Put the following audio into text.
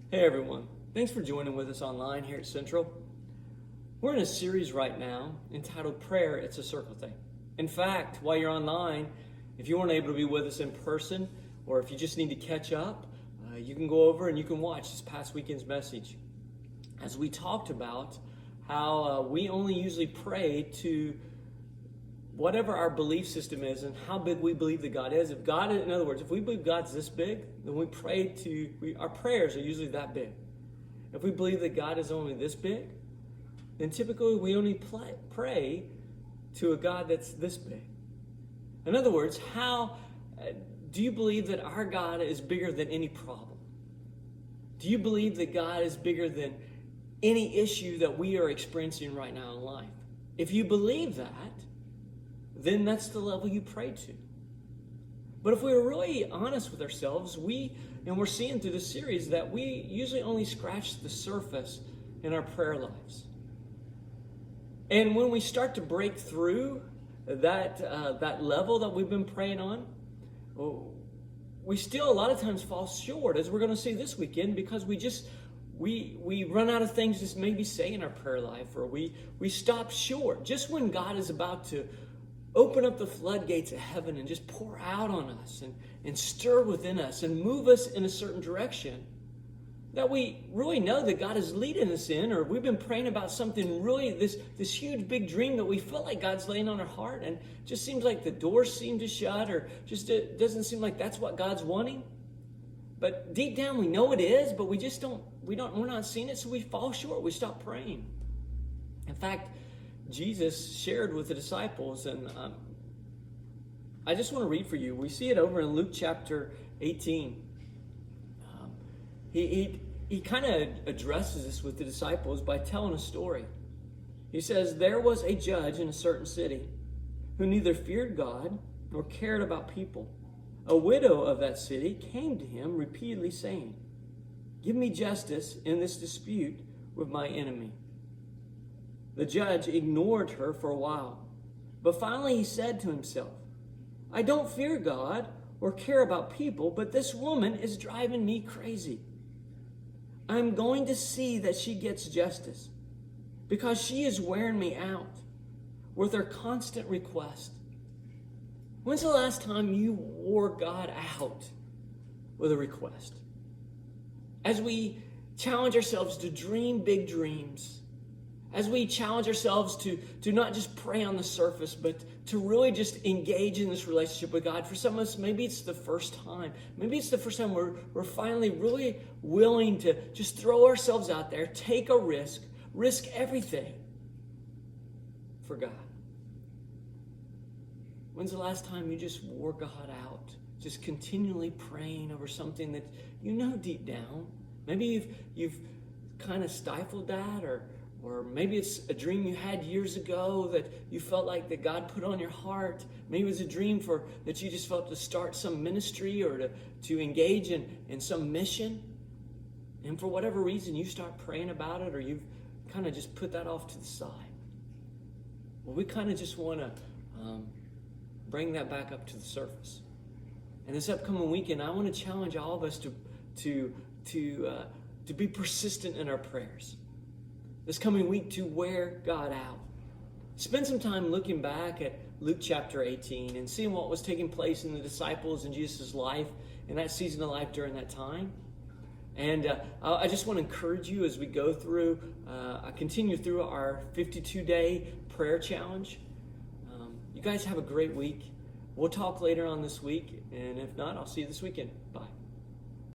Hey everyone, thanks for joining with us online here at Central. We're in a series right now entitled Prayer, It's a Circle Thing. In fact, while you're online, if you weren't able to be with us in person, or if you just need to catch up, you can go over and you can watch this past weekend's message. As we talked about how we only usually pray to whatever our belief system is and how big we believe that God is. If God, in other words, if we believe God's this big, then our prayers are usually that big. If we believe that God is only this big, then typically we only pray to a God that's this big. In other words, how do you believe that our God is bigger than any problem? Do you believe that God is bigger than any issue that we are experiencing right now in life? If you believe that, then that's the level you pray to. But if we're really honest with ourselves, we're seeing through this series that we usually only scratch the surface in our prayer lives. And when we start to break through that level that we've been praying on, we still a lot of times fall short, as we're going to see this weekend, because we run out of things to maybe say in our prayer life, or we stop short just when God is about to open up the floodgates of heaven and just pour out on us and stir within us and move us in a certain direction that we really know that God is leading us in, or we've been praying about something really, this huge big dream that we feel like God's laying on our heart, and just seems like the doors seem to shut, or just it doesn't seem like that's what God's wanting. But deep down we know it is, but we're not seeing it, so we fall short. We stop praying. In fact, Jesus shared with the disciples, and I just want to read for you. We see it over in Luke chapter 18. He kind of addresses this with the disciples by telling a story. He says, "There was a judge in a certain city who neither feared God nor cared about people. A widow of that city came to him repeatedly saying, 'Give me justice in this dispute with my enemy.' The judge ignored her for a while, but finally he said to himself, 'I don't fear God or care about people, but this woman is driving me crazy. I'm going to see that she gets justice, because she is wearing me out with her constant request.'" When's the last time you wore God out with a request? As we challenge ourselves to dream big dreams, as we challenge ourselves to not just pray on the surface, but to really just engage in this relationship with God. For some of us, maybe it's the first time. Maybe it's the first time we're finally really willing to just throw ourselves out there, take a risk everything for God. When's the last time you just wore God out, just continually praying over something that you know deep down? Maybe you've kind of stifled that, or maybe it's a dream you had years ago that you felt like that God put on your heart. Maybe it was a dream that you just felt to start some ministry or to engage in some mission. And for whatever reason, you start praying about it, or you've kind of just put that off to the side. Well, we kind of just want to bring that back up to the surface. And this upcoming weekend, I want to challenge all of us to be persistent in our prayers. This coming week, to wear God out. Spend some time looking back at Luke chapter 18 and seeing what was taking place in the disciples and Jesus' life in that season of life during that time. And I just want to encourage you as we go through, continue through our 52-day prayer challenge. You guys have a great week. We'll talk later on this week, and if not, I'll see you this weekend. Bye.